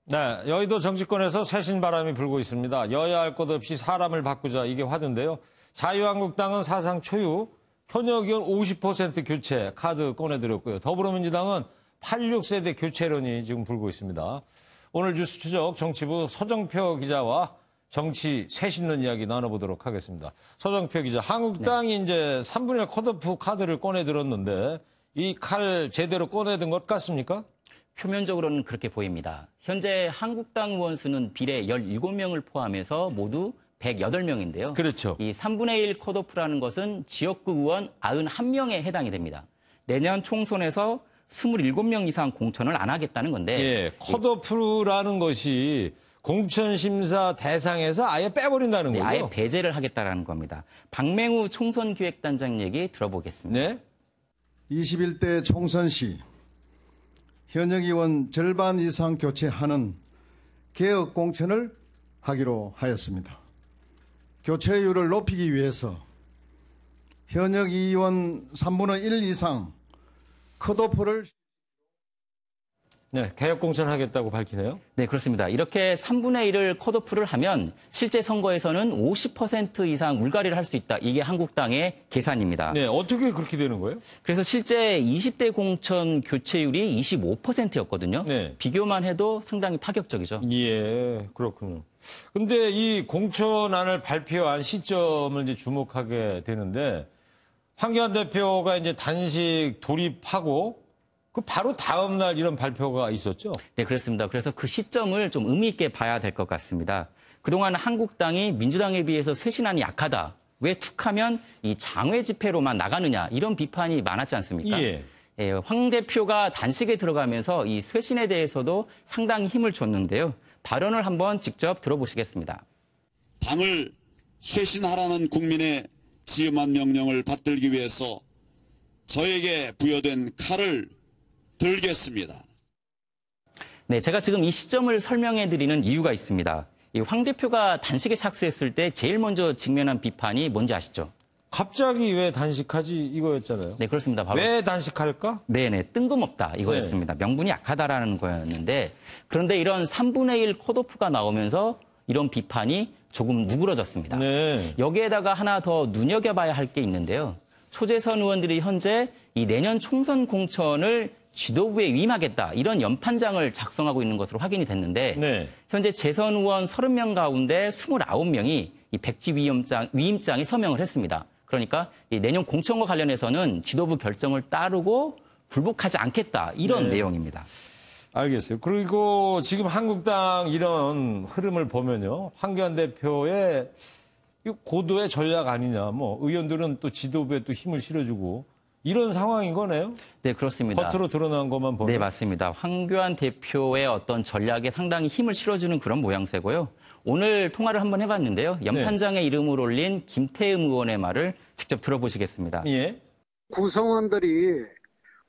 네, 여의도 정치권에서 쇄신 바람이 불고 있습니다. 여야 할 것 없이 사람을 바꾸자, 이게 화두인데요. 자유한국당은 사상 초유, 현역 의원 50% 교체 카드 꺼내드렸고요. 더불어민주당은 86세대 교체론이 지금 불고 있습니다. 오늘 뉴스 추적 정치부 서정표 기자와 정치 쇄신론 이야기 나눠보도록 하겠습니다. 서정표 기자, 한국당이 이제 3분의 1 컷오프 카드를 꺼내들었는데 이 칼 제대로 꺼내든 것 같습니까? 표면적으로는 그렇게 보입니다. 현재 한국당 의원 수는 비례 17명을 포함해서 모두 108명인데요. 그렇죠. 이 3분의 1 컷오프라는 것은 지역구 의원 91명에 해당이 됩니다. 내년 총선에서 27명 이상 공천을 안 하겠다는 건데. 예, 컷오프라는 것이 공천심사 대상에서 아예 빼버린다는 거죠? 아예 배제를 하겠다는 겁니다. 박맹우 총선기획단장 얘기 들어보겠습니다. 네. 21대 총선 시 현역 의원 절반 이상 교체하는 개혁 공천을 하기로 하였습니다. 교체율을 높이기 위해서 현역 의원 3분의 1 이상 컷오프를 네, 개혁 공천하겠다고 밝히네요. 네, 그렇습니다. 이렇게 3분의 1을 컷오프를 하면 실제 선거에서는 50% 이상 물갈이를 할 수 있다. 이게 한국당의 계산입니다. 네, 어떻게 그렇게 되는 거예요? 그래서 실제 20대 공천 교체율이 25%였거든요. 네. 비교만 해도 상당히 파격적이죠. 예, 그렇군요. 근데 이 공천안을 발표한 시점을 이제 주목하게 되는데 황교안 대표가 이제 단식 돌입하고 그 바로 다음 날 이런 발표가 있었죠? 네, 그렇습니다. 그래서 그 시점을 좀 의미 있게 봐야 될 것 같습니다. 그동안 한국당이 민주당에 비해서 쇄신안이 약하다. 왜 툭하면 이 장외 집회로만 나가느냐 이런 비판이 많았지 않습니까? 예. 예, 황 대표가 단식에 들어가면서 이 쇄신에 대해서도 상당히 힘을 줬는데요. 발언을 한번 직접 들어보시겠습니다. 당을 쇄신하라는 국민의 지엄한 명령을 받들기 위해서 저에게 부여된 칼을 들겠습니다. 네, 제가 지금 이 시점을 설명해 드리는 이유가 있습니다. 이 황 대표가 단식에 착수했을 때 제일 먼저 직면한 비판이 뭔지 아시죠? 갑자기 왜 단식하지 이거였잖아요. 네, 그렇습니다. 바로 왜 단식할까? 네네, 뜬금없다 이거였습니다. 네. 명분이 약하다라는 거였는데 그런데 이런 3분의 1 컷오프가 나오면서 이런 비판이 조금 누그러졌습니다. 네. 여기에다가 하나 더 눈여겨봐야 할 게 있는데요. 초재선 의원들이 현재 이 내년 총선 공천을 지도부에 위임하겠다 이런 연판장을 작성하고 있는 것으로 확인이 됐는데 네. 현재 재선 의원 30명 가운데 29명이 이 백지 위임장에 서명을 했습니다. 그러니까 이 내년 공천과 관련해서는 지도부 결정을 따르고 불복하지 않겠다 이런 네. 내용입니다. 알겠어요. 그리고 지금 한국당 이런 흐름을 보면요. 황교안 대표의 고도의 전략 아니냐. 뭐 의원들은 또 지도부에 또 힘을 실어주고 이런 상황인 거네요? 네, 그렇습니다. 겉으로 드러난 것만 보면. 네, 맞습니다. 황교안 대표의 어떤 전략에 상당히 힘을 실어주는 그런 모양새고요. 오늘 통화를 한번 해봤는데요. 연판장에 이름을 올린 김태흠 의원의 말을 직접 들어보시겠습니다. 예. 구성원들이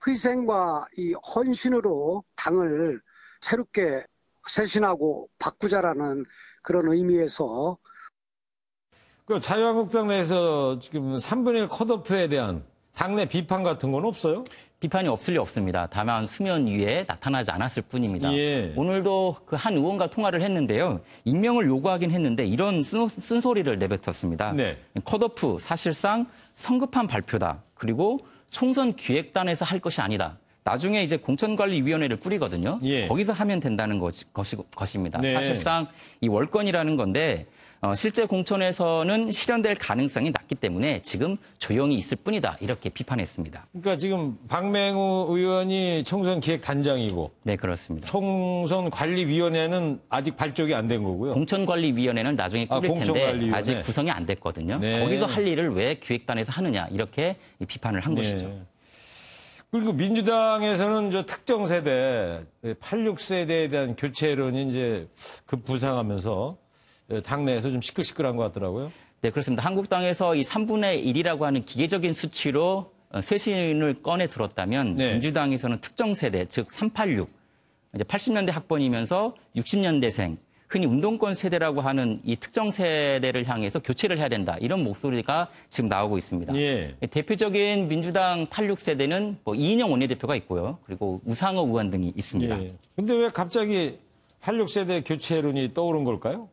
희생과 이 헌신으로 당을 새롭게 쇄신하고 바꾸자라는 그런 의미에서 그 자유한국당 내에서 지금 3분의 1 컷오프에 대한 당내 비판 같은 건 없어요? 비판이 없을 리 없습니다. 다만 수면 위에 나타나지 않았을 뿐입니다. 예. 오늘도 그 한 의원과 통화를 했는데요. 임명을 요구하긴 했는데 이런 쓴소리를 내뱉었습니다. 네. 컷오프 사실상 성급한 발표다. 그리고 총선 기획단에서 할 것이 아니다. 나중에 이제 공천관리위원회를 꾸리거든요. 예. 거기서 하면 된다는 것입니다. 네. 사실상 이 월권이라는 건데 실제 공천에서는 실현될 가능성이 낮기 때문에 지금 조용히 있을 뿐이다. 이렇게 비판했습니다. 그러니까 지금 박맹우 의원이 총선 기획단장이고 네, 그렇습니다. 총선관리위원회는 아직 발족이 안 된 거고요. 공천관리위원회는 나중에 꾸릴 텐데 공천관리위원회. 아직 구성이 안 됐거든요. 네. 거기서 할 일을 왜 기획단에서 하느냐 이렇게 비판을 한 네. 것이죠. 그리고 민주당에서는 저 특정 세대, 86세대에 대한 교체론이 이제 급부상하면서 당내에서 좀 시끌시끌한 것 같더라고요. 네, 그렇습니다. 한국당에서 이 3분의 1이라고 하는 기계적인 수치로 쇄신을 꺼내 들었다면 네. 민주당에서는 특정 세대, 즉 386, 이제 80년대 학번이면서 60년대생, 흔히 운동권 세대라고 하는 이 특정 세대를 향해서 교체를 해야 된다. 이런 목소리가 지금 나오고 있습니다. 예. 대표적인 민주당 86세대는 뭐 이인영 원내대표가 있고요. 그리고 우상호 의원 등이 있습니다. 예. 근데 왜 갑자기 86세대 교체론이 떠오른 걸까요?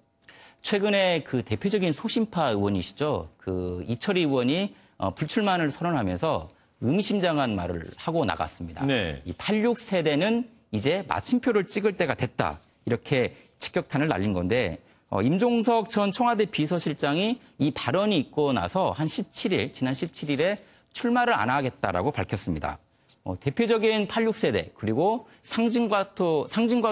최근에 그 대표적인 소신파 의원이시죠. 그 이철희 의원이 불출마를 선언하면서 의미심장한 말을 하고 나갔습니다. 네. 이 86세대는 이제 마침표를 찍을 때가 됐다. 이렇게 직격탄을 날린 건데 임종석 전 청와대 비서실장이 이 발언이 있고 나서 지난 17일에 출마를 안 하겠다라고 밝혔습니다. 대표적인 86세대 그리고 상징과도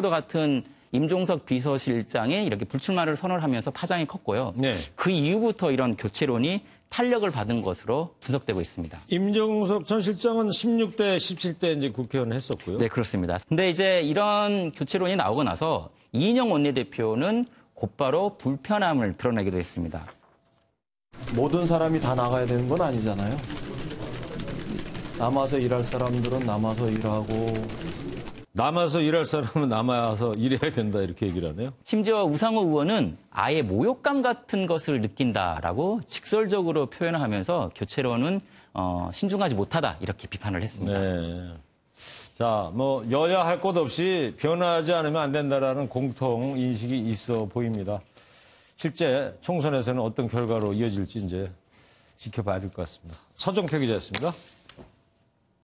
같은 임종석 비서실장이 이렇게 불출마를 선언하면서 파장이 컸고요. 네. 그 이후부터 이런 교체론이 탄력을 받은 것으로 분석되고 있습니다. 임종석 전 실장은 16대, 17대 이제 국회의원 했었고요. 네, 그렇습니다. 근데 이제 이런 교체론이 나오고 나서 이인영 원내대표는 곧바로 불편함을 드러내기도 했습니다. 모든 사람이 다 나가야 되는 건 아니잖아요. 남아서 일할 사람들은 남아서 일하고. 남아서 일할 사람은 남아서 일해야 된다 이렇게 얘기를 하네요. 심지어 우상호 의원은 아예 모욕감 같은 것을 느낀다라고 직설적으로 표현을 하면서 교체론은 신중하지 못하다 이렇게 비판을 했습니다. 네. 자, 뭐 여야 할 것 없이 변화하지 않으면 안 된다라는 공통 인식이 있어 보입니다. 실제 총선에서는 어떤 결과로 이어질지 이제 지켜봐야 될 것 같습니다. 서정표 기자였습니다.